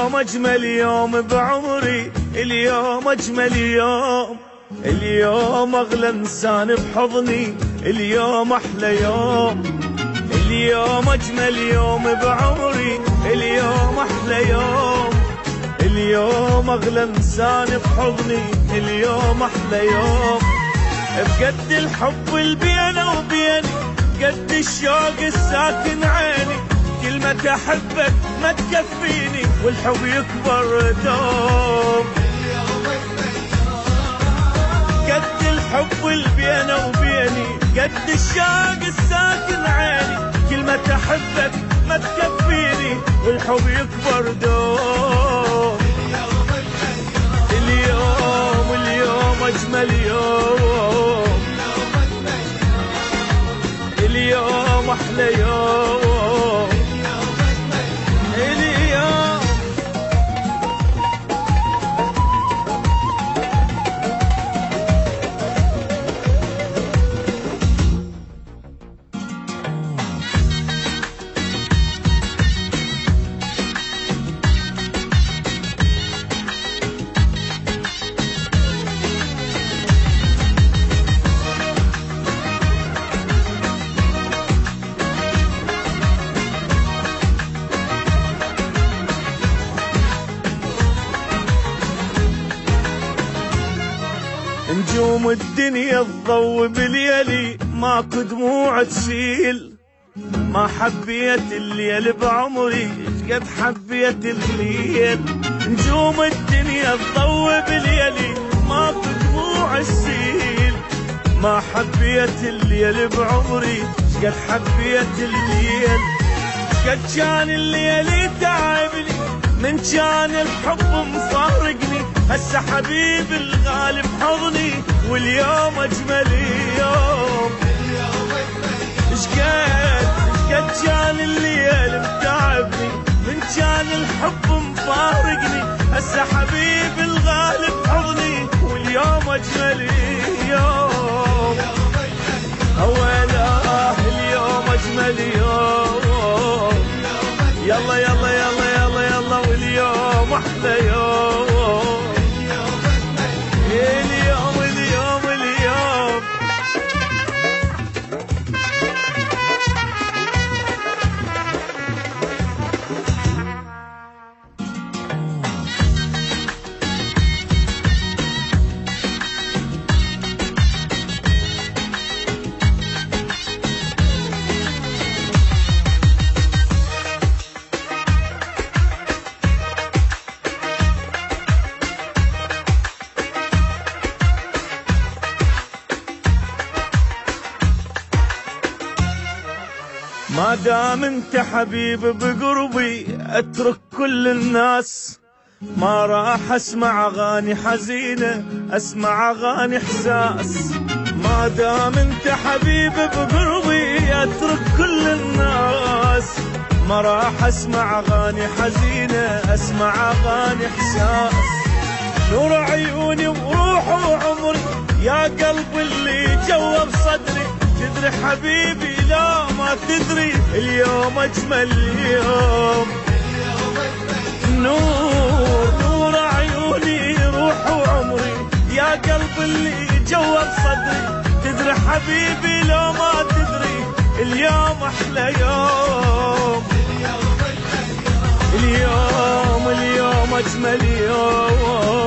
اليوم أجمل يوم بعمري، اليوم أجمل يوم، اليوم أغلى إنسان بحضني، اليوم أحلى يوم، اليوم أجمل يوم بعمري، اليوم أحلى يوم، اليوم أغلى إنسان بحضني، اليوم أحلى يوم. بقد الحب اللي بيني وبيني، قد الشوق الساكن عيني، كلمة أحبك ما تكفيني والحب يكبر دوم. قد الحب اللي بيني وبيني، قد الشوق الساكن عيني، كلمة أحبك ما تكفيني والحب يكبر دوم. اليوم اليوم أجمل يوم، اليوم أحلى يوم، اليوم. نجوم الدنيا تضوي بالليالي، ماكو دموع تسيل، ما حبيت الليل بعمري قد حبيت الليل. نجوم الدنيا تضوي بالليالي، ماكو دموع تسيل، ما حبيت الليل بعمري قد حبيت الليل. قد كان الليل تعبني من كان الحب مفارقني، هسه حبيبي الغالي بحضني واليوم أجمل يوم. شقد كان الليل متعبني من كان الحب مفارقني، هسه حبيبي الغالي بحضني واليوم أجمل يوم. أولا اليوم أجمل يوم، يلا يلا يلا يلا يلا واليوم أحلى يوم، اليوم اليوم اليوم. ما دام انت حبيب بقربي اترك كل الناس، ما راح اسمع اغاني حزينة اسمع اغاني احساس. ما دام انت حبيب بقربي اترك كل الناس، ما راح اسمع اغاني حزينة اسمع اغاني احساس. نور عيوني وروح وعمري يا قلب اللي جوا بصدري، تدري حبيبي لا ما تدري اليوم أجمل يوم. نور عيوني روح وعمري يا قلب اللي جوا بصدري، تدري حبيبي لا ما تدري اليوم أحلى يوم. اليوم اليوم أجمل يوم.